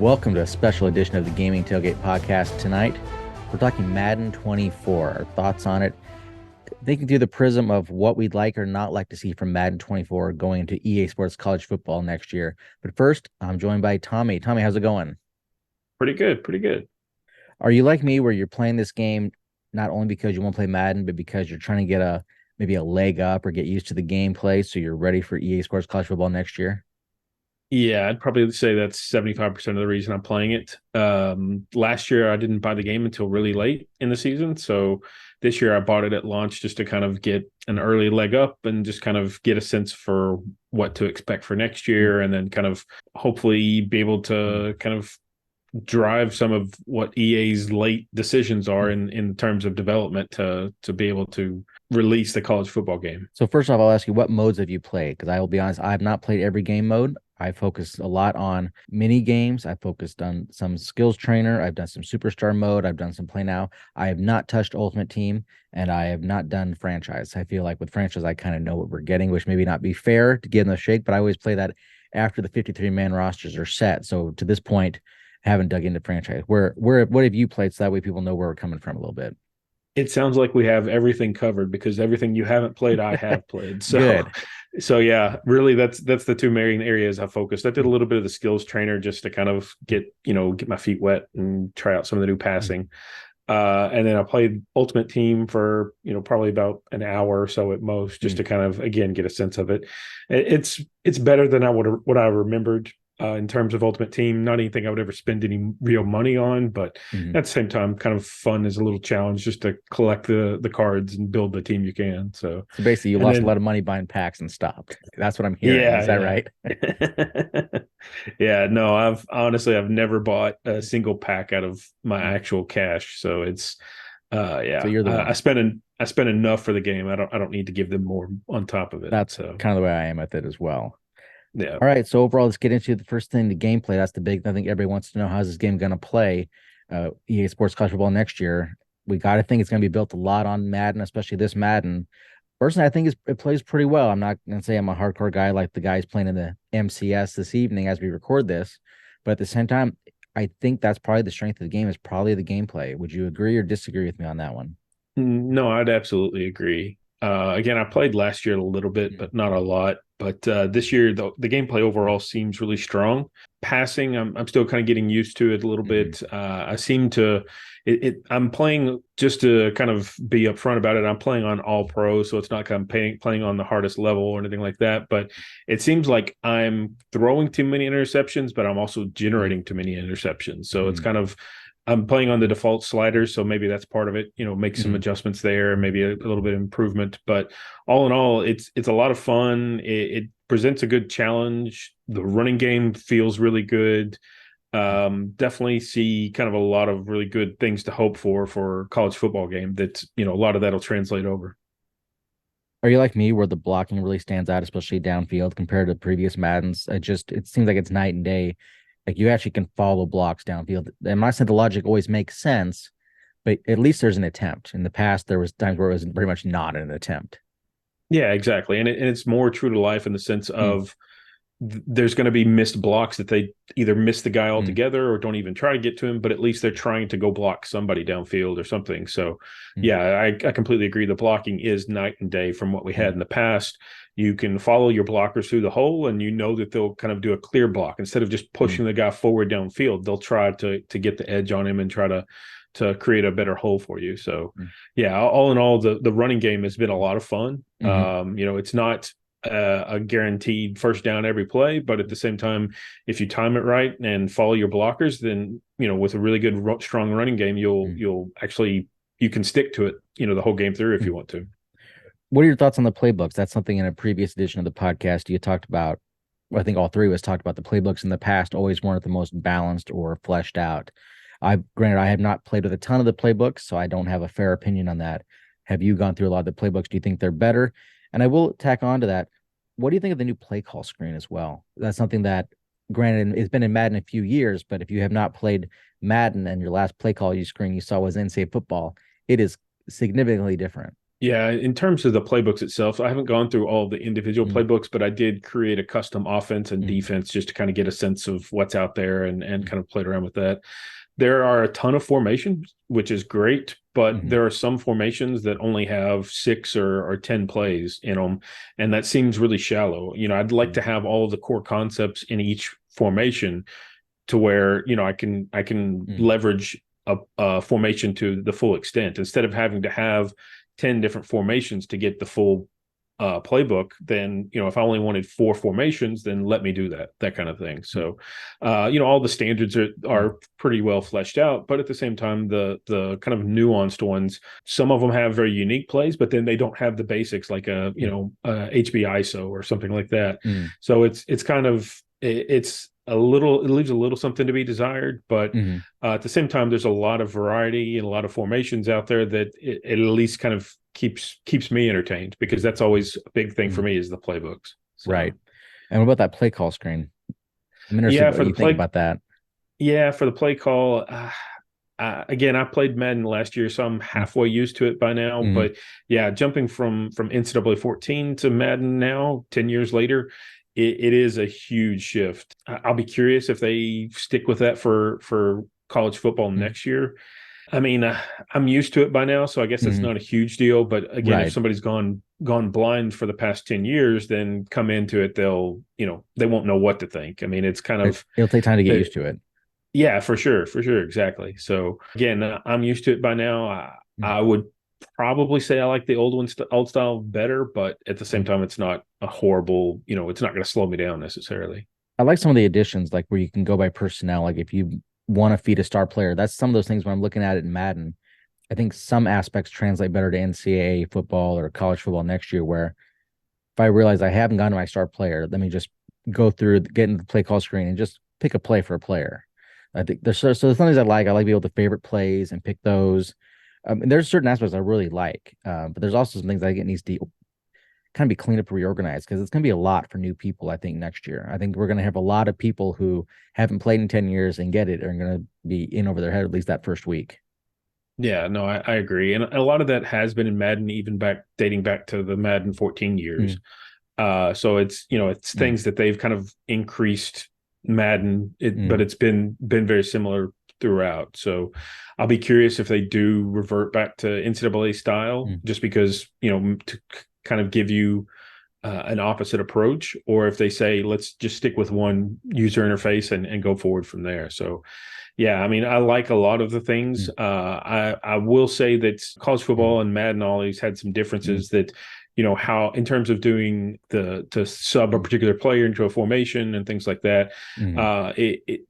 Welcome to a special edition of the Gaming Tailgate Podcast. Tonight, we're talking Madden 24, our thoughts on it, thinking through the prism of what we'd like or not like to see from Madden 24 going into EA Sports College Football next year. But first, I'm joined by Tommy. Tommy, how's it going? Pretty good, pretty good. Are you like me where you're playing this game not only because you want to play Madden, but because you're trying to get maybe a leg up or get used to the gameplay so you're ready for EA Sports College Football next year? Yeah, I'd probably say that's 75% of the reason I'm playing it. Last year, I didn't buy the game until really late in the season. So this year, I bought it at launch just to kind of get an early leg up and just kind of get a sense for what to expect for next year. And then kind of hopefully be able to kind of drive some of what EA's late decisions are in terms of development to be able to release the college football game. So first off, I'll ask you, what modes have you played? Because I will be honest, I have not played every game mode. I focused a lot on mini games. I focused on some skills trainer. I've done some superstar mode. I've done some play now. I have not touched Ultimate Team, and I have not done franchise. I feel like with franchise, I kind of know what we're getting, which maybe not be fair to give them a shake, but I always play that after the 53-man rosters are set. So to this point, I haven't dug into franchise. What have you played so that way people know where we're coming from a little bit? It sounds like we have everything covered because everything you haven't played, I have played. So, Good. so yeah, really, that's the two main areas I focused. I did a little bit of the skills trainer just to kind of get my feet wet and try out some of the new passing. And then I played Ultimate Team for probably about an hour or so at most, just to kind of again get a sense of it. It's better than what I remembered. In terms of Ultimate Team, not anything I would ever spend any real money on, but at the same time, kind of fun as a little challenge just to collect the cards and build the team you can. So basically, you lost a lot of money buying packs and stopped. That's what I'm hearing. Yeah, is that right? Yeah, no, I've never bought a single pack out of my actual cash. So it's yeah. So you're the one. I spent enough for the game. I don't need to give them more on top of it. That's kind of the way I am with it as well. Yeah. All right. So overall, let's get into the first thing, the gameplay. That's the big. I think everybody wants to know, how's this game going to play EA Sports College Football next year. We got to think it's going to be built a lot on Madden, especially this Madden. Personally, I think it plays pretty well. I'm not going to say I'm a hardcore guy like the guys playing in the MCS this evening as we record this, but at the same time, I think that's probably the strength of the game is probably the gameplay. Would you agree or disagree with me on that one? No, I'd absolutely agree. Again, I played last year a little bit, but not a lot. But this year, the gameplay overall seems really strong. Passing, I'm still kind of getting used to it a little bit. I seem to, I'm playing, just to kind of be upfront about it, I'm playing on all pro, so it's not kind of playing on the hardest level or anything like that. But it seems like I'm throwing too many interceptions, but I'm also generating too many interceptions. So it's kind of, I'm playing on the default sliders, so maybe that's part of it. Make some adjustments there, maybe a little bit of improvement. But all in all, it's a lot of fun. It presents a good challenge. The running game feels really good. Definitely see kind of a lot of really good things to hope for college football game. That a lot of that'll translate over. Are you like me where the blocking really stands out, especially downfield compared to previous Maddens? It seems like it's night and day. Like you actually can follow blocks downfield. And my sense the logic always makes sense, but at least there's an attempt. In the past, there was times where it was very much not an attempt. Yeah, exactly. And it's more true to life in the sense of there's going to be missed blocks that they either miss the guy altogether or don't even try to get to him, but at least they're trying to go block somebody downfield or something. So yeah, I completely agree. The blocking is night and day from what we had in the past. You can follow your blockers through the hole and that they'll kind of do a clear block instead of just pushing the guy forward downfield. They'll try to get the edge on him and try to create a better hole for you. So yeah, all in all, the running game has been a lot of fun. It's not a guaranteed first down every play, but at the same time, if you time it right and follow your blockers, then with a really good strong running game, you can stick to it the whole game through if you want to. What are your thoughts on the playbooks? That's something in a previous edition of the podcast you talked about. I think all three of us talked about the playbooks in the past always weren't the most balanced or fleshed out. Granted, I have not played with a ton of the playbooks, so I don't have a fair opinion on that. Have you gone through a lot of the playbooks? Do you think they're better? And I will tack on to that. What do you think of the new play call screen as well? That's something that, granted, it's been in Madden a few years, but if you have not played Madden and your last play call screen you saw was NCAA football, it is significantly different. Yeah, in terms of the playbooks itself, I haven't gone through all the individual Mm, playbooks, but I did create a custom offense and mm, defense just to kind of get a sense of what's out there and kind of played around with that. There are a ton of formations, which is great, but mm, there are some formations that only have 6 or 10 plays in them, and that seems really shallow. I'd like mm, to have all of the core concepts in each formation to where I can mm. leverage a formation to the full extent instead of having to have 10 different formations to get the full playbook. Then if I only wanted 4 formations, then let me do that kind of thing. So all the standards are pretty well fleshed out, but at the same time the kind of nuanced ones, some of them have very unique plays, but then they don't have the basics like a HB ISO or something like that. Mm, So it's kind of it's a little, it leaves a little something to be desired, but mm, at the same time, there's a lot of variety and a lot of formations out there that it at least kind of keeps me entertained, because that's always a big thing for mm. me is the playbooks. Right. So And what about that play call screen? I'm interested yeah, what for the you think play about that. yeah for the play call. Again, I played Madden last year, so I'm Mm, halfway used to it by now. mm, But yeah, jumping from NCAA 14 to Madden now, 10 years later, it is a huge shift. I'll be curious if they stick with that for college football mm, next year. I mean, I'm used to it by now, so I guess it's mm. not a huge deal. But again, if Right. somebody's gone blind for the past 10 years, then come into it, they won't know what to think. I mean, it's kind of It'll take time to get the used to it. yeah, for sure, exactly. So again, I'm used to it by now. Mm, I would probably say I like the old style better, but at the same mm. time, it's not a horrible. It's not going to slow me down necessarily. I like some of the additions, like where you can go by personnel. Like if you want to feed a star player, that's some of those things when I'm looking at it in Madden. I think some aspects translate better to NCAA football or college football next year, where if I realize I haven't gotten to my star player, let me just go through, get into the play call screen and just pick a play for a player. I think there's some things I like. I like to be able to favorite plays and pick those. And there's certain aspects I really like, but there's also some things I think it needs to kind of be cleaned up, reorganized, because it's going to be a lot for new people. I think next year, I think we're going to have a lot of people who haven't played in 10 years and get it are going to be in over their head at least that first week. Yeah, no, I agree, and a lot of that has been in Madden, even dating back to the Madden 14 years. Mm, So it's mm, things that they've kind of increased Madden, but mm, it's been very similar throughout. So I'll be curious if they do revert back to NCAA style, mm, just because to kind of give you an opposite approach, or if they say let's just stick with one user interface and go forward from there. So yeah, I mean, I like a lot of the things. mm, I will say that college mm, football and Madden always had some mm, differences that, how in terms of doing to sub a mm, particular player into a formation and things like that. mm. It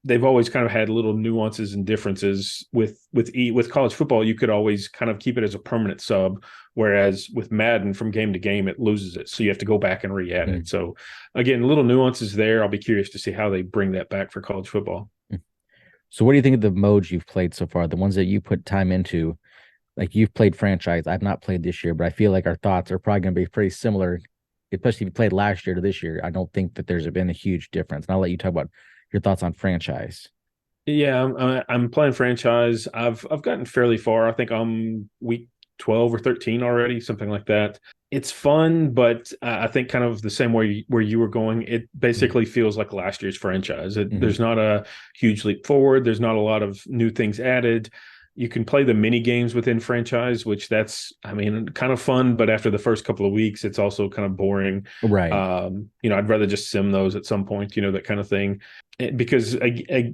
they've always kind of had little nuances and differences with college football. You could always kind of keep it as a permanent sub, whereas with Madden, from game to game, it loses it, so you have to go back and re-add Mm. it. So again, little nuances there. I'll be curious to see how they bring that back for college football. So, what do you think of the modes you've played so far? The ones that you put time into, like you've played franchise. I've not played this year, but I feel like our thoughts are probably going to be pretty similar, especially if you played last year to this year. I don't think that there's been a huge difference. And I'll let you talk about your thoughts on franchise. Yeah, I'm playing franchise. I've gotten fairly far. I think I'm week 12 or 13 already, something like that. It's fun, but I think kind of the same way where you were going. It Mm, basically feels like last year's franchise. mhm. There's not a huge leap forward. There's not a lot of new things added. You can play the mini games within franchise, which that's, I mean, kind of fun, but after the first couple of weeks, it's also kind of boring. Right. I'd rather just sim those at some point, that kind of thing. Because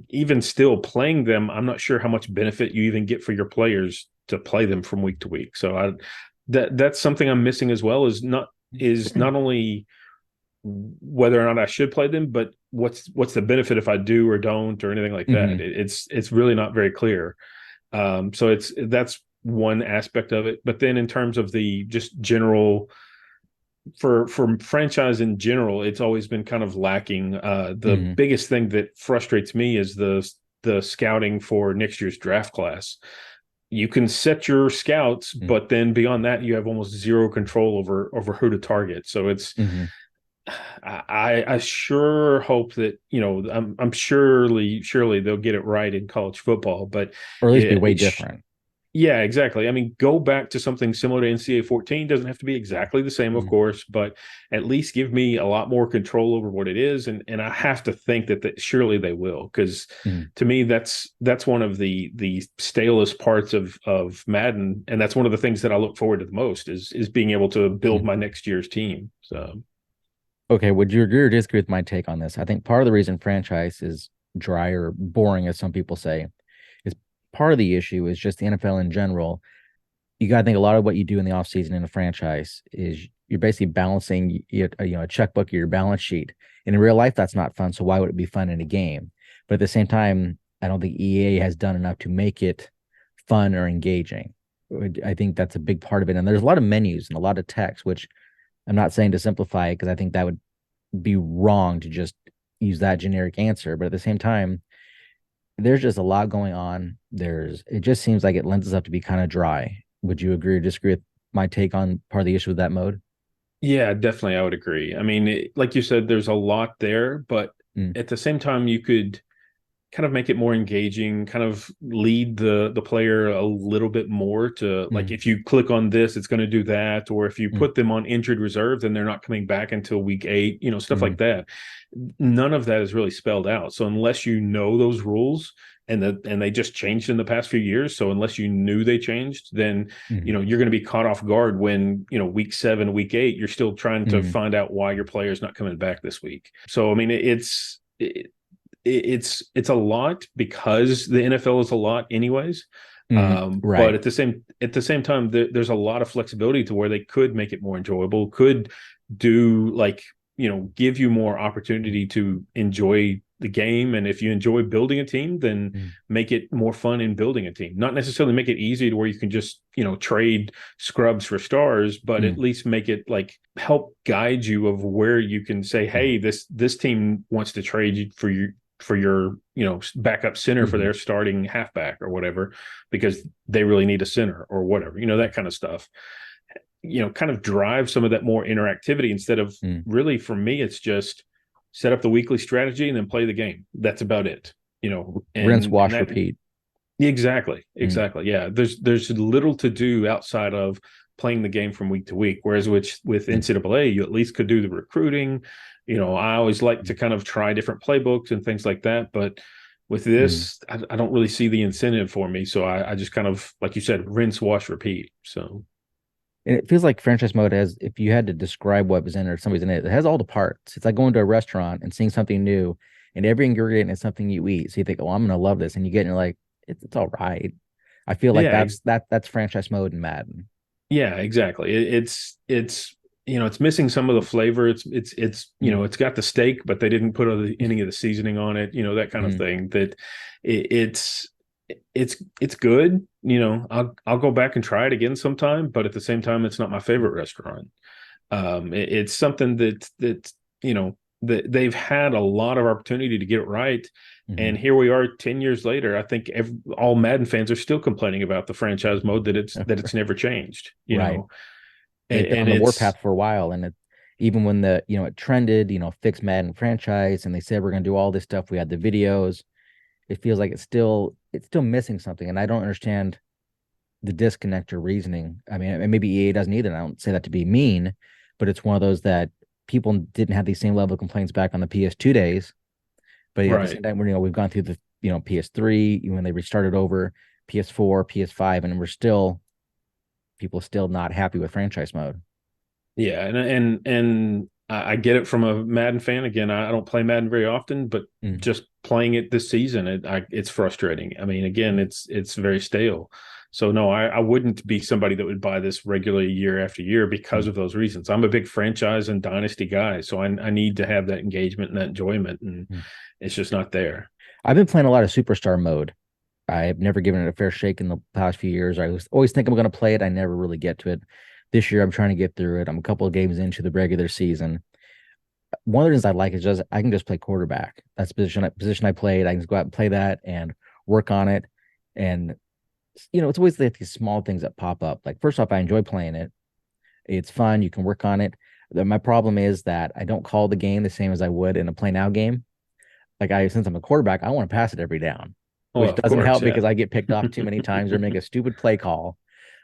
even still playing them, I'm not sure how much benefit you even get for your players to play them from week to week. So that's something I'm missing as well, is not only whether or not I should play them, but what's the benefit if I do or don't or anything like that. Hmm. It's really not very clear. So that's one aspect of it. But then in terms of the just general for franchise in general, it's always been kind of lacking. The Hmm. biggest thing that frustrates me is the scouting for next year's draft class. You can set your scouts, but then beyond that, you have almost zero control over who to target. So it's Hmm. I sure hope that I'm surely they'll get it right in college football, but Or at least be it, way it different. Yeah, exactly. I mean, go back to something similar to NCAA 14. Doesn't have to be exactly the same, of Mm, course, but at least give me a lot more control over what it is. And I have to think that surely they will, because mm, to me, that's one of the stalest parts of Madden, and that's one of the things that I look forward to the most is being able to build mm. my next year's team. So Okay, would you agree or disagree with my take on this? I think part of the reason franchise is dry or boring, as some people say, is part of the issue is just the NFL in general. You got to think a lot of what you do in the offseason in a franchise is you're basically balancing a checkbook or your balance sheet. And in real life, that's not fun. So why would it be fun in a game? But at the same time, I don't think EA has done enough to make it fun or engaging. I think that's a big part of it. And there's a lot of menus and a lot of text, which I'm not saying to simplify it because I think that would be wrong to just use that generic answer. But at the same time, there's just a lot going on. It just seems like it lends itself to be kind of dry. Would you agree or disagree with my take on part of the issue with that mode? yeah, definitely, I would agree. I mean, like you said, there's a lot there, but Mm, at the same time, you could kind of make it more engaging, kind of lead the player a little bit more to, like, mm, if you click on this, it's going to do that, or if you mm, put them on injured reserve, then they're not coming back until week 8, stuff like mm, that. None of that is really spelled out. So unless you know those rules, and they just changed in the past few years, so unless you knew they changed, then mm, you're going to be caught off guard when week 7, week 8, you're still trying to mm, find out why your player is not coming back this week. So I mean, it's a lot because the NFL is a lot anyways. But right. at the same time, there's a lot of flexibility to where they could make it more enjoyable, could do, like, give you more opportunity to enjoy the game. And if you enjoy building a team, then Mm, make it more fun in building a team. Not necessarily make it easy to where you can just, trade scrubs for stars, but at mm, least make it, like, help guide you of where you can say, mm, hey, this team wants to trade you for your backup center for mm, their starting halfback or whatever, because they really need a center or whatever, that kind of stuff. Kind of drive some of that more interactivity instead of, mm. really, for me, it's just set up the weekly strategy and then play the game. That's about it. Rinse, And wash, that repeat. exactly, Mm, exactly. Yeah, there's little to do outside of playing the game from week to week. Whereas with mm, NCAA, you at least could do the recruiting. I always like to mm, kind of try different playbooks and things like that. But with mm. this, I don't really see the incentive for me. So I just kind of, like you said, rinse, wash, repeat. So And it feels like franchise mode has, if you had to describe what was in it or somebody's in it, it has all the parts. It's like going to a restaurant and seeing something new, and every ingredient is something you eat. So you think, oh, I'm gonna love this, and you get, and you're like, it's all right. I feel like yeah, that's franchise mode in Madden. yeah, exactly. It's missing some of the flavor. Mm, It's got the steak, but they didn't put any of the seasoning on it. That kind of mm, thing. That it's it's good. I'll go back and try it again sometime, but at the same time, it's not my favorite restaurant. It's something that that they've had a lot of opportunity to get it right, mm. and here we are 10 years later. I think all Madden fans are still complaining about the franchise mode, that it's never changed. Right. They've been And on the it's warpath for a while, and even when it trended, fix Madden franchise, and they said we're gonna do all this stuff. We had the videos. It feels like it's still missing something, and I don't understand the disconnect or reasoning. I mean, and maybe EA doesn't either. And I don't say that to be mean, but it's one of those that people didn't have the same level of complaints back on the PS2 days. But at the same right. time, we've gone through the PS3 when they restarted over, PS4, PS5, and people still not happy with franchise mode. Yeah, and I get it from a Madden fan. Again, I don't play Madden very often, but Mm, just playing it this season, it's frustrating. I mean, again, it's very stale. So no, I wouldn't be somebody that would buy this regularly year after year because mm, of those reasons. I'm a big franchise and dynasty guy, so I need to have that engagement and that enjoyment, and mm. it's just not there. I've been playing a lot of superstar mode. I've never given it a fair shake in the past few years. Always think I'm going to play it. I never really get to it. This year, I'm trying to get through it. I'm a couple of games into the regular season. One of the reasons I like it is just I can just play quarterback. That's the position I played. I can just go out and play that and work on it. And it's always like these small things that pop up. Like first off, I enjoy playing it. It's fun. You can work on it. My problem is that I don't call the game the same as I would in a play now game. Like since I'm a quarterback, I want to pass it every down. Oh, which of doesn't course, help yeah. because I get picked off too many times or make a stupid play call.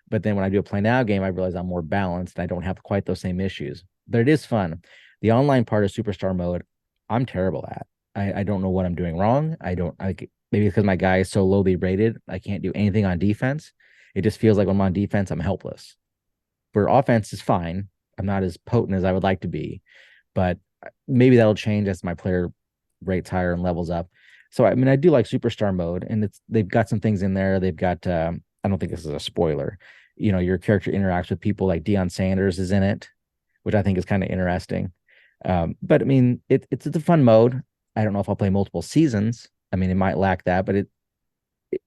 But then when I do a play now game, I realize I'm more balanced and I don't have quite those same issues. But it is fun. The online part of superstar mode, I'm terrible at. I don't know what I'm doing wrong. I don't like maybe because my guy is so lowly rated, I can't do anything on defense. It just feels like when I'm on defense, I'm helpless. For offense is fine. I'm not as potent as I would like to be, but maybe that'll change as my player rates higher and levels up. So I mean, I do like superstar mode, and they've got some things in there. They've got I don't think this is a spoiler. You know, your character interacts with people like Deion Sanders is in it, which I think is kind of interesting. But I mean, it's a fun mode. I don't know if I'll play multiple seasons. I mean, it might lack that, but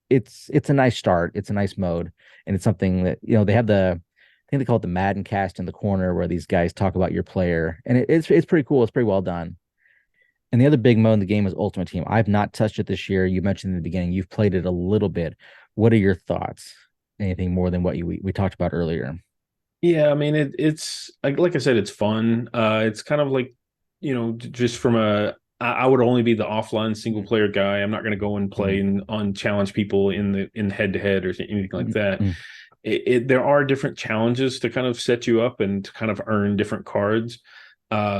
it's a nice start. It's a nice mode, and it's something that they have I think they call it the Madden cast in the corner where these guys talk about your player, and it's pretty cool. It's pretty well done. And the other big mode in the game is Ultimate Team. I've not touched it this year. You mentioned in the beginning you've played it a little bit. What are your thoughts? Anything more than what we talked about earlier? Yeah, I mean it's like I said, it's fun. It's kind of like, just from I would only be the offline single player guy. I'm not going to go and play and on challenge people in head to head or anything like that. Mm-hmm. There are different challenges to kind of set you up and to kind of earn different cards.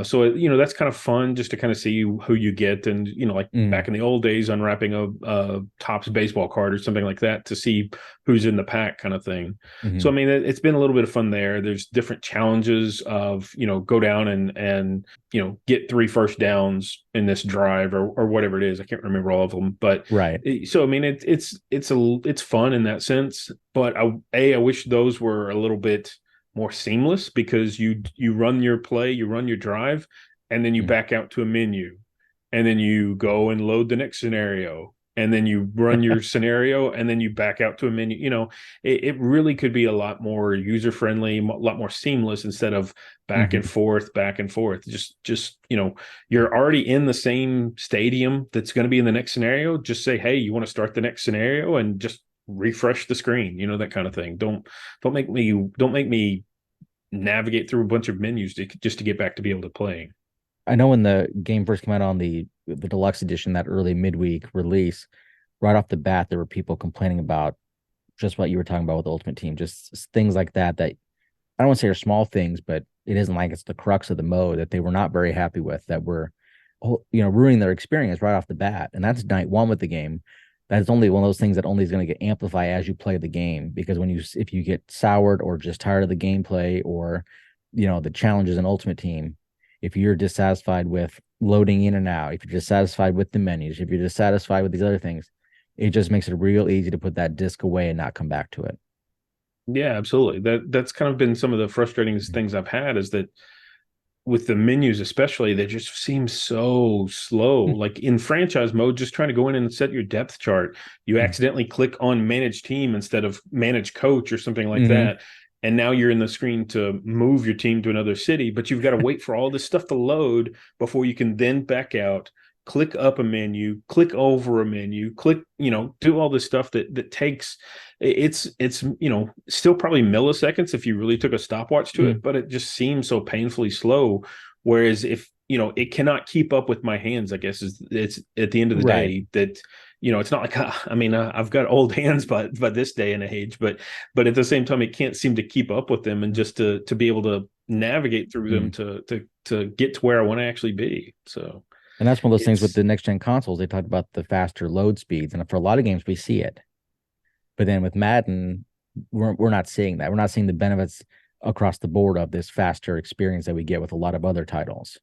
So that's kind of fun just to kind of see who you get, and like back in the old days, unwrapping a Topps baseball card or something like that to see who's in the pack, kind of thing. Mm-hmm. So I mean, it's been a little bit of fun there. There's different challenges of go down and get 3 first downs in this drive or whatever it is. I can't remember all of them, but Right. so I mean, it's fun in that sense. But I wish those were a little bit more seamless, because you run your play, you run your drive, and then you back out to a menu, and then you go and load the next scenario, and then you run your scenario, and then you back out to a menu. It really could be a lot more user friendly, a lot more seamless, instead of back and forth, back and forth. Just you're already in the same stadium that's going to be in the next scenario. Just say, hey, you want to start the next scenario, and just refresh the screen, that kind of thing. Don't make me navigate through a bunch of menus just to get back to be able to play. I know when the game first came out on the deluxe edition, that early midweek release, right off the bat, there were people complaining about just what you were talking about with Ultimate Team, just things like that. That I don't want to say are small things, but it isn't like it's the crux of the mode that they were not very happy with, that were ruining their experience right off the bat. And that's night one with the game. That's only one of those things that only is going to get amplified as you play the game, because if you get soured or just tired of the gameplay or the challenges in Ultimate Team, if you're dissatisfied with loading in and out, if you're dissatisfied with the menus, if you're dissatisfied with these other things, it just makes it real easy to put that disc away and not come back to it. Yeah, absolutely. That's kind of been some of the frustrating things I've had, is that with the menus especially, they just seem so slow. Like in franchise mode, just trying to go in and set your depth chart, you accidentally click on manage team instead of manage coach or something like that, and now you're in the screen to move your team to another city, but you've got to wait for all this stuff to load before you can then back out, click up a menu, click over a menu, click, do all this stuff that takes, it's still probably milliseconds if you really took a stopwatch to it, but it just seems so painfully slow. Whereas if, it cannot keep up with my hands, I guess it's at the end of the day that, it's not like, I've got old hands by this day and age, but at the same time, it can't seem to keep up with them, and just to be able to navigate through them to get to where I want to actually be. So. And that's one of those things with the next gen consoles. They talked about the faster load speeds, and for a lot of games we see it. But then with Madden, we're not seeing that. We're not seeing the benefits across the board of this faster experience that we get with a lot of other titles.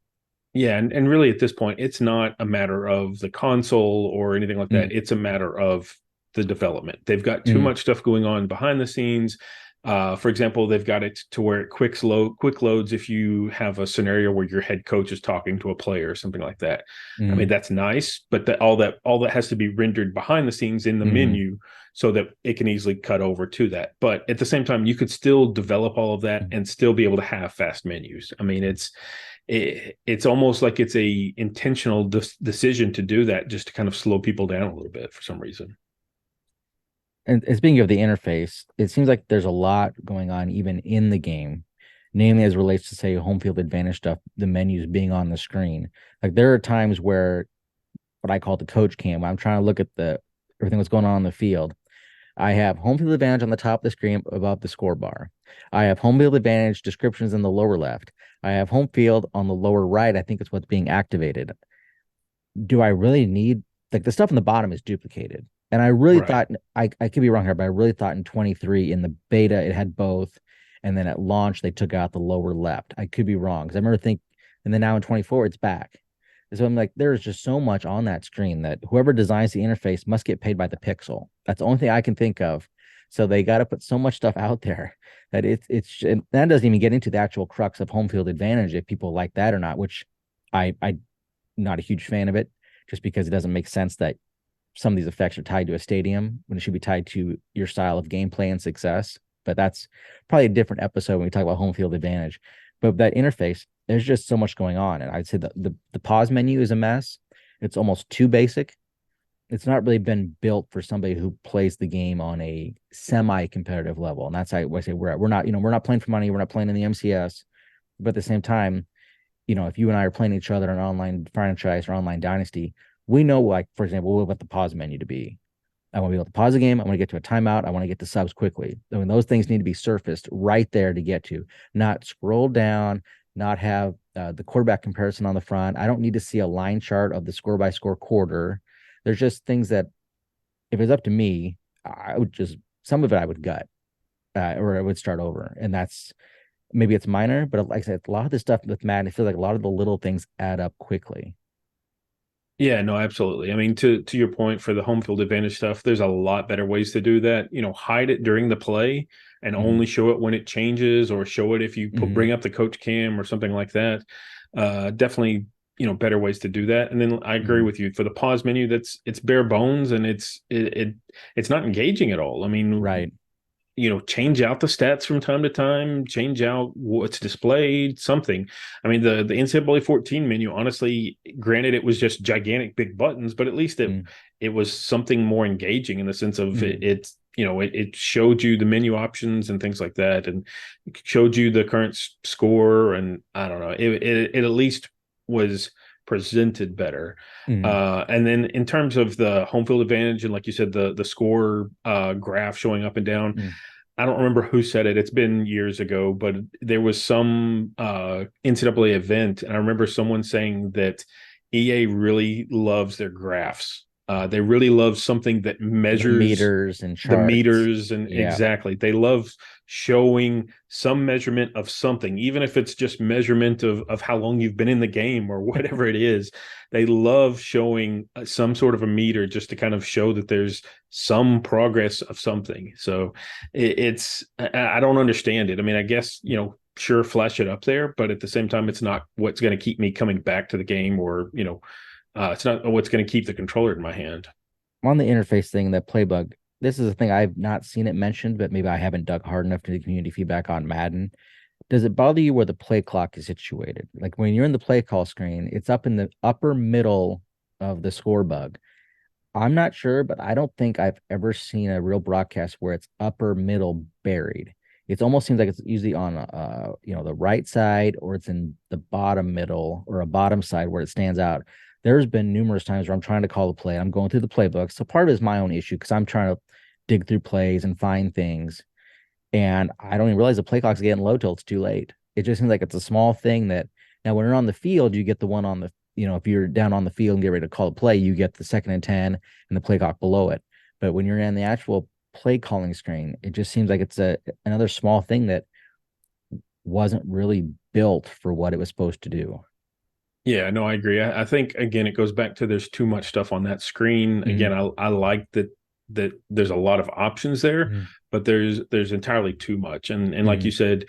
Yeah, and really at this point, it's not a matter of the console or anything like that. It's a matter of the development. They've got too much stuff going on behind the scenes. For example, they've got it to where it quick loads if you have a scenario where your head coach is talking to a player or something like that. I mean, that's nice, but all that has to be rendered behind the scenes in the menu, so that it can easily cut over to that. But at the same time, you could still develop all of that and still be able to have fast menus. I mean, it's almost like it's a intentional decision to do that, just to kind of slow people down a little bit for some reason. And speaking of the interface, it seems like there's a lot going on even in the game, namely as relates to, say, home field advantage stuff, the menus being on the screen. Like there are times where what I call the coach cam, I'm trying to look at the everything that's going on the field. I have home field advantage on the top of the screen above the score bar. I have home field advantage descriptions in the lower left. I have home field on the lower right. I think it's what's being activated. Do I really need, like, the stuff in the bottom is duplicated? And I really Right. thought, I could be wrong here, but I really thought in 23 in the beta it had both, and then at launch they took out the lower left. I could be wrong because I remember thinking, and then now in 24 it's back. So I'm like, there's just so much on that screen that whoever designs the interface must get paid by the pixel. That's the only thing I can think of. So they got to put so much stuff out there that and that doesn't even get into the actual crux of home field advantage if people like that or not, which I'm not a huge fan of it, just because it doesn't make sense that some of these effects are tied to a stadium when it should be tied to your style of gameplay and success. But that's probably a different episode when we talk about home field advantage. But that interface, there's just so much going on. And I'd say the pause menu is a mess. It's almost too basic. It's not really been built for somebody who plays the game on a semi-competitive level. And that's how I say we're at. We're not, we're not playing for money. We're not playing in the MCS. But at the same time, if you and I are playing each other in an online franchise or online dynasty, we know, like, for example, we want the pause menu to be. I want to be able to pause a game. I want to get to a timeout. I want to get the subs quickly. I mean, those things need to be surfaced right there to get to, not scroll down, not have the quarterback comparison on the front. I don't need to see a line chart of the score by score quarter. There's just things that, if it's up to me, I would just, some of it I would gut or I would start over. And that's, maybe it's minor, but like I said, a lot of this stuff with Madden, it feels like a lot of the little things add up quickly. Yeah, no, absolutely. I mean, to your point, for the home field advantage stuff, there's a lot better ways to do that. Hide it during the play and Mm-hmm. only show it when it changes, or show it if you Mm-hmm. bring up the coach cam or something like that. Definitely, better ways to do that. And then I agree Mm-hmm. with you for the pause menu. It's bare bones, and it's not engaging at all. I mean, Right. change out the stats from time to time, change out what's displayed, something. I mean, the NCAA 14 menu, honestly, granted, it was just gigantic big buttons, but at least it Mm-hmm. it was something more engaging in the sense of Mm-hmm. it showed you the menu options and things like that, and it showed you the current score, and I don't know, it at least was presented better. Mm-hmm. And then in terms of the home field advantage, and like you said, the score graph showing up and down, I don't remember who said it. It's been years ago, but there was some NCAA event, and I remember someone saying that EA really loves their graphs. They really love something that The measures meters and the charts. meters, and Yeah. exactly. They love showing some measurement of something, even if it's just measurement of how long you've been in the game or whatever it is. They love showing some sort of a meter just to kind of show that there's some progress of something. So I don't understand it. I mean, I guess, sure, flash it up there, but at the same time, it's not what's going to keep me coming back to the game, or, it's not what's going to keep the controller in my hand. On the interface thing, that play bug, this is a thing I've not seen it mentioned, but maybe I haven't dug hard enough to the community feedback on Madden. Does it bother you where the play clock is situated? Like when you're in the play call screen, it's up in the upper middle of the score bug. I'm not sure, but I don't think I've ever seen a real broadcast where it's upper middle buried. It almost seems like it's usually on the right side, or it's in the bottom middle or a bottom side where it stands out. There's been numerous times where I'm trying to call a play. I'm going through the playbook. So part of it is my own issue because I'm trying to dig through plays and find things. And I don't even realize the play clock's getting low till it's too late. It just seems like it's a small thing that now when you're on the field, you get the one on the, if you're down on the field and get ready to call a play, you get the 2nd and 10 and the play clock below it. But when you're in the actual play calling screen, it just seems like it's another small thing that wasn't really built for what it was supposed to do. Yeah, no, I agree. I think, again, it goes back to there's too much stuff on that screen. Mm-hmm. Again, I like that there's a lot of options there, Mm-hmm. but there's entirely too much. And like Mm-hmm. you said,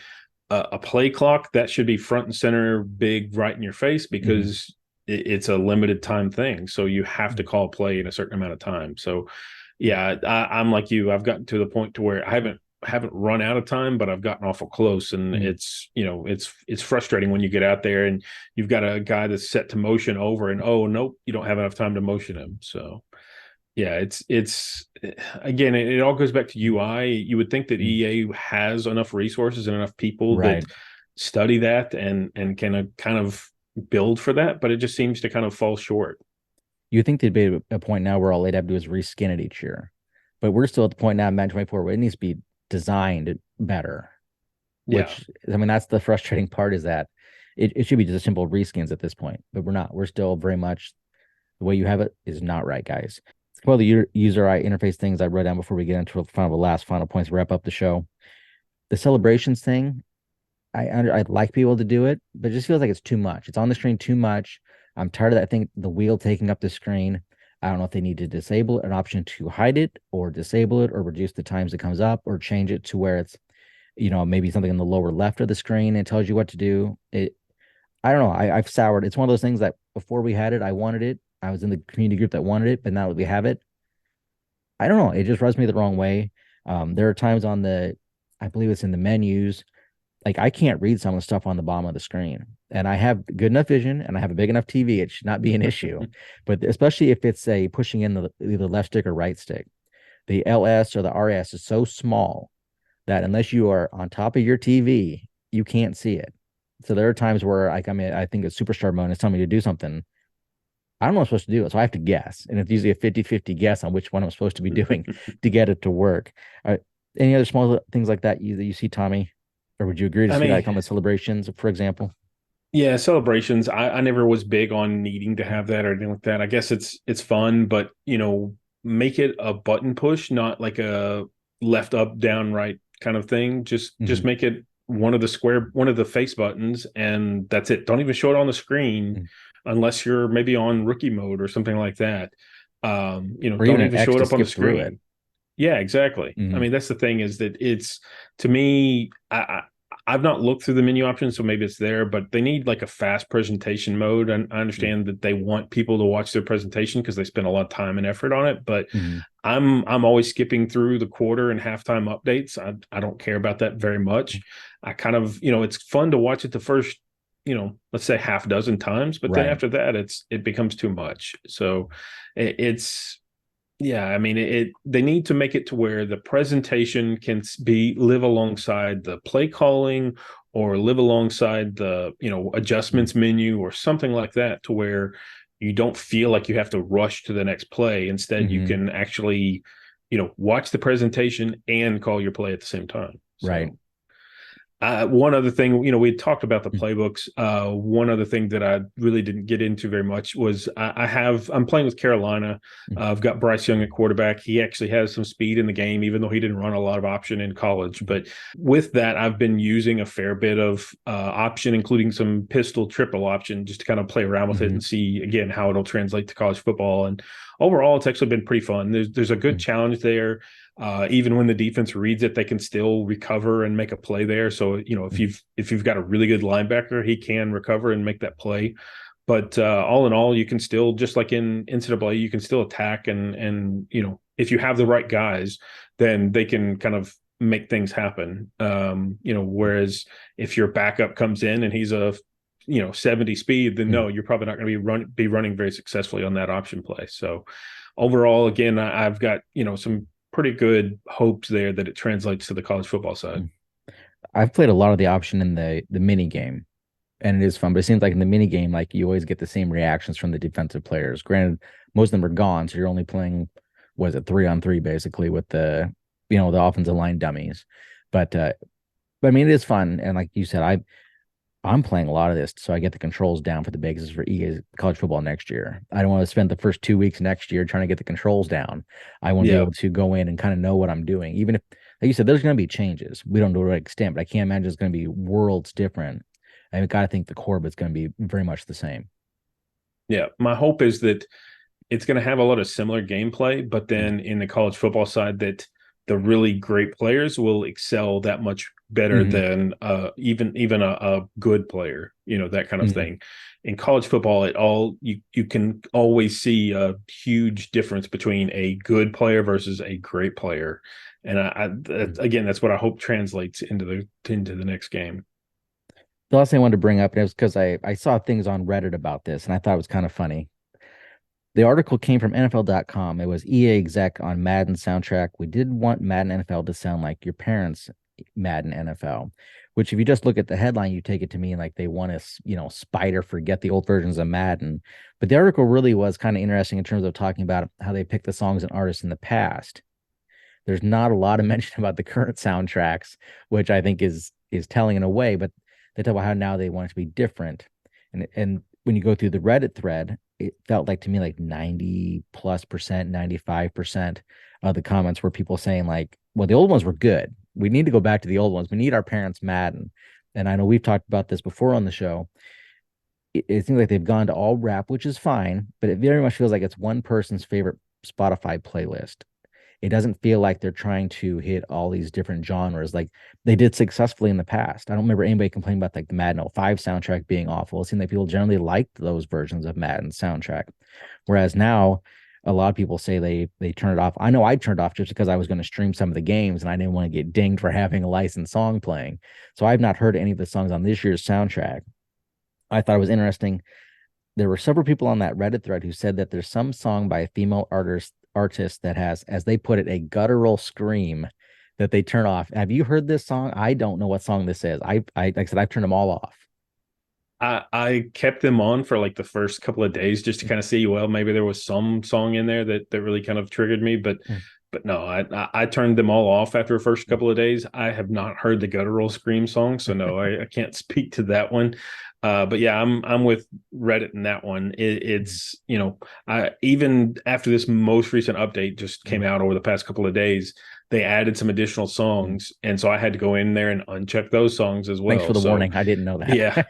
a play clock that should be front and center, big, right in your face, Mm-hmm. because it's a limited time thing. So you have to call play in a certain amount of time. So yeah, I'm like you. I've gotten to the point to where I haven't run out of time, but I've gotten awful close, and Mm-hmm. it's frustrating when you get out there and you've got a guy that's set to motion over, and oh nope, you don't have enough time to motion him. So yeah, it's again, it all goes back to UI. You would think that Mm-hmm. EA has enough resources and enough people that Right. study that and can kind of build for that, but it just seems to kind of fall short. You think there'd be a point now where all they'd have to do is reskin it each year, but we're still at the point now in Madden 24 where it needs to be designed better. Yeah. Which I mean, that's the frustrating part is that it should be just a simple reskins at this point, but we're not. We're still very much the way you have it is not right, guys. Well, the user eye interface things I wrote down before we get into the final points, wrap up the show. The celebrations thing, I'd like people to do it, but it just feels like it's too much. It's on the screen too much. I'm tired of that. I think the wheel taking up the screen. I don't know if they need to disable an option to hide it or disable it or reduce the times it comes up or change it to where it's, maybe something in the lower left of the screen and tells you what to do. I don't know. I've soured. It's one of those things that before we had it, I wanted it. I was in the community group that wanted it, but now that we have it, I don't know. It just rubs me the wrong way. There are times I believe it's in the menus, like I can't read some of the stuff on the bottom of the screen, and I have good enough vision and I have a big enough TV. It should not be an issue, but especially if it's a pushing in the either left stick or right stick, the LS or the RS is so small that unless you are on top of your TV, you can't see it. So there are times where I think it's superstar mode is telling me to do something. I don't know what I'm supposed to do. So I have to guess. And it's usually a 50-50 guess on which one I'm supposed to be doing to get it to work. Any other small things like that you see, Tommy? Or would you agree to see like on the celebrations, for example? Yeah, celebrations. I never was big on needing to have that or anything like that. I guess it's fun, but make it a button push, not like a left, up, down, right kind of thing. Just make it one of the face buttons, and that's it. Don't even show it on the screen unless you're maybe on rookie mode or something like that. Don't even show it up on the screen. Yeah, exactly. I mean, that's the thing is that it's, to me, I've not looked through the menu options, so maybe it's there, but they need like a fast presentation mode. And I understand that they want people to watch their presentation because they spend a lot of time and effort on it. But I'm always skipping through the quarter and halftime updates. I don't care about that very much. I kind of, it's fun to watch it the first, let's say half dozen times, but then after that, it becomes too much. So it's. Yeah, I mean, they need to make it to where the presentation can live alongside the play calling or live alongside the, adjustments menu or something like that, to where you don't feel like you have to rush to the next play. Instead, you can actually, watch the presentation and call your play at the same time. So. Right. One other thing, we had talked about the playbooks. One other thing that I really didn't get into very much was I'm playing with Carolina. I've got Bryce Young at quarterback. He actually has some speed in the game, even though he didn't run a lot of option in college. But with that, I've been using a fair bit of option, including some pistol triple option, just to kind of play around with it and see, again, how it'll translate to college football. And overall, it's actually been pretty fun. There's a good challenge there. Even when the defense reads it, they can still recover and make a play there. So, if you've got a really good linebacker, he can recover and make that play. But all in all, you can still, just like in NCAA, you can still attack and if you have the right guys, then they can kind of make things happen. Whereas if your backup comes in and he's a 70 speed, then no, you're probably not going to be running very successfully on that option play. So overall, again, I've got some pretty good hopes there that it translates to the college football side. I've played a lot of the option in the mini game, and it is fun, but it seems like in the mini game, like you always get the same reactions from the defensive players. Granted, most of them are gone, so you're only playing, 3-on-3 basically with the offensive line dummies. But I mean, it is fun, and like you said, I'm playing a lot of this, so I get the controls down for the basis for EA college football next year. I don't want to spend the first 2 weeks next year trying to get the controls down. I want to be able to go in and kind of know what I'm doing. Even if, like you said, there's going to be changes. We don't know to what extent, but I can't imagine it's going to be worlds different. I got to think the core of it's going to be very much the same. Yeah, my hope is that it's going to have a lot of similar gameplay, but then in the college football side, that the really great players will excel that much better than even a good player, that kind of thing. In college football, you can always see a huge difference between a good player versus a great player. And again, that's what I hope translates into the next game. The last thing I wanted to bring up is because I saw things on Reddit about this, and I thought it was kind of funny. The article came from NFL.com. It was EA exec on Madden soundtrack. We did want Madden NFL to sound like your parents' Madden NFL, which if you just look at the headline, you take it to mean like they want to, spite or forget the old versions of Madden. But the article really was kind of interesting in terms of talking about how they picked the songs and artists in the past. There's not a lot of mention about the current soundtracks, which I think is telling in a way, but they talk about how now they want it to be different. And when you go through the Reddit thread, it felt like to me like 90+%, 95% of the comments were people saying like, well, the old ones were good. We need to go back to the old ones. We need our parents' Madden. And I know we've talked about this before on the show. It seems like they've gone to all rap, which is fine, but it very much feels like it's one person's favorite Spotify playlist. It doesn't feel like they're trying to hit all these different genres like they did successfully in the past. I don't remember anybody complaining about like the Madden 05 soundtrack being awful. It seemed like people generally liked those versions of Madden soundtrack. Whereas now a lot of people say they turn it off. I know I turned it off just because I was going to stream some of the games and I didn't want to get dinged for having a licensed song playing. So I've not heard any of the songs on this year's soundtrack. I thought it was interesting. There were several people on that Reddit thread who said that there's some song by a female artist that has, as they put it, a guttural scream that they turn off. Have you heard this song? I don't know what song this is. I like I said, I've turned them all off. I kept them on for like the first couple of days just to kind of see, well, maybe there was some song in there that really kind of triggered me, but no, I turned them all off after the first couple of days. I have not heard the guttural scream song, so no, I can't speak to that one. But yeah, I'm with Reddit in that one. It's I even after this most recent update just came out over the past couple of days, they added some additional songs, and so I had to go in there and uncheck those songs as well. Thanks for the warning. I didn't know that. Yeah,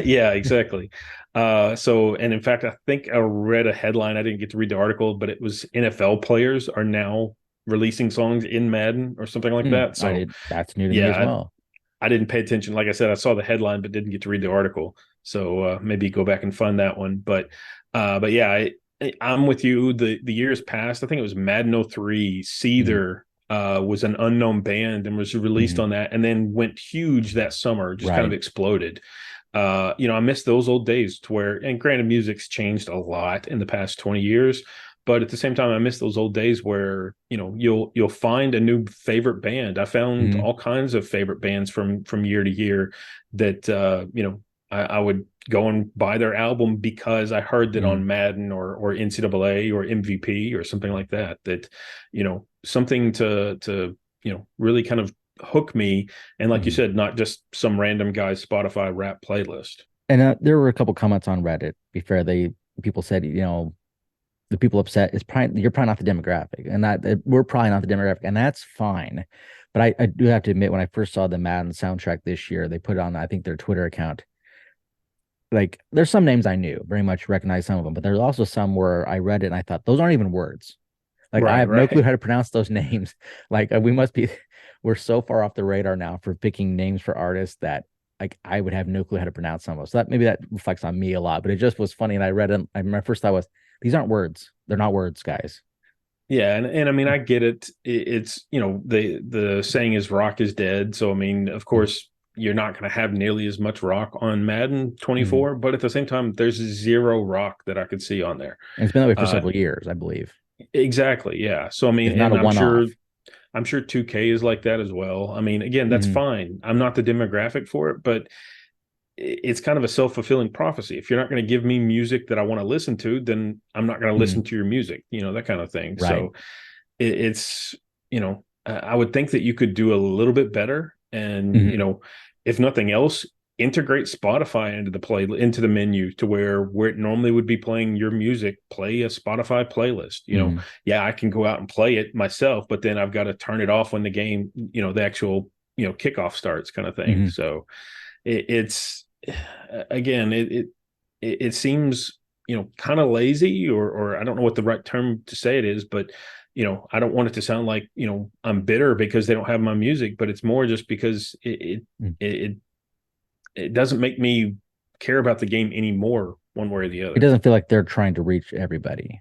yeah, exactly. And in fact, I think I read a headline. I didn't get to read the article, but it was NFL players are now releasing songs in Madden or something like that. So that's new to me as well. I didn't pay attention. Like I said, I saw the headline, but didn't get to read the article. So maybe go back and find that one. But yeah, I'm with you. The years past, I think it was Madden 03, Seether was an unknown band and was released on that and then went huge that summer, just kind of exploded. I miss those old days to where, and granted, music's changed a lot in the past 20 years. But at the same time, I miss those old days where, you'll find a new favorite band. I found all kinds of favorite bands from year to year that, I would go and buy their album because I heard that on Madden or NCAA or MVP or something like that, something to really kind of hook me. And like you said, not just some random guy's Spotify rap playlist. And there were a couple comments on Reddit. Be fair, people said, the people upset is you're probably not the demographic, and that we're probably not the demographic, and that's fine. But I do have to admit, when I first saw the Madden soundtrack this year, they put it on, I think, their Twitter account. Like, there's some names I knew, very much recognize some of them, but there's also some where I read it and I thought those aren't even words. Like, I have no clue how to pronounce those names. Like, we're so far off the radar now for picking names for artists that like I would have no clue how to pronounce some of them. So that reflects on me a lot, but it just was funny. And I read it. My first thought was, these aren't words. They're not words, guys. Yeah, and I mean, I get it. It's the saying is rock is dead. So I mean, of course, you're not going to have nearly as much rock on Madden 24, but at the same time, there's zero rock that I could see on there. And it's been that way for several years, I believe. Exactly. Yeah. So I mean, it's not a one-off. I'm sure 2K is like that as well. I mean, again, that's fine. I'm not the demographic for it, but it's kind of a self-fulfilling prophecy. If you're not going to give me music that I want to listen to, then I'm not going to listen to your music, that kind of thing. Right. So it's, I would think that you could do a little bit better. And, if nothing else, integrate Spotify into the menu to where it normally would be playing your music, play a Spotify playlist. Yeah, I can go out and play it myself, but then I've got to turn it off when the game, the actual, kickoff starts kind of thing. So it's again, it seems, kind of lazy or I don't know what the right term to say it is, but I don't want it to sound like, I'm bitter because they don't have my music, but it's more just because it doesn't make me care about the game anymore one way or the other. It doesn't feel like they're trying to reach everybody,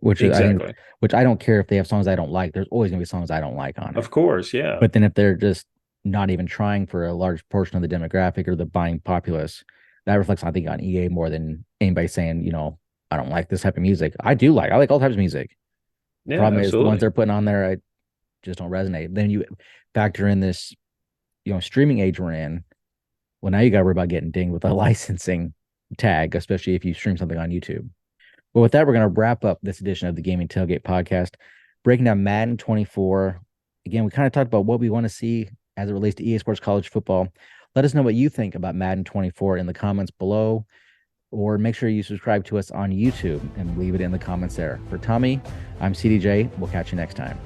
which I don't care if they have songs I don't like. There's always gonna be songs I don't like on it. Of course, yeah. But then if they're just not even trying for a large portion of the demographic or the buying populace, that reflects, I think, on EA more than anybody saying, I don't like this type of music. I like all types of music. The problem is the ones they're putting on there, I just don't resonate. Then you factor in this streaming age we're in, well, now you got to worry about getting dinged with a licensing tag, especially if you stream something on YouTube. Well, with that, we're going to wrap up this edition of the Gaming Tailgate Podcast, breaking down Madden 24. Again, we kind of talked about what we want to see as it relates to EA Sports College Football. Let us know what you think about Madden 24 in the comments below, or make sure you subscribe to us on YouTube and leave it in the comments there. For Tommy, I'm CDJ. We'll catch you next time.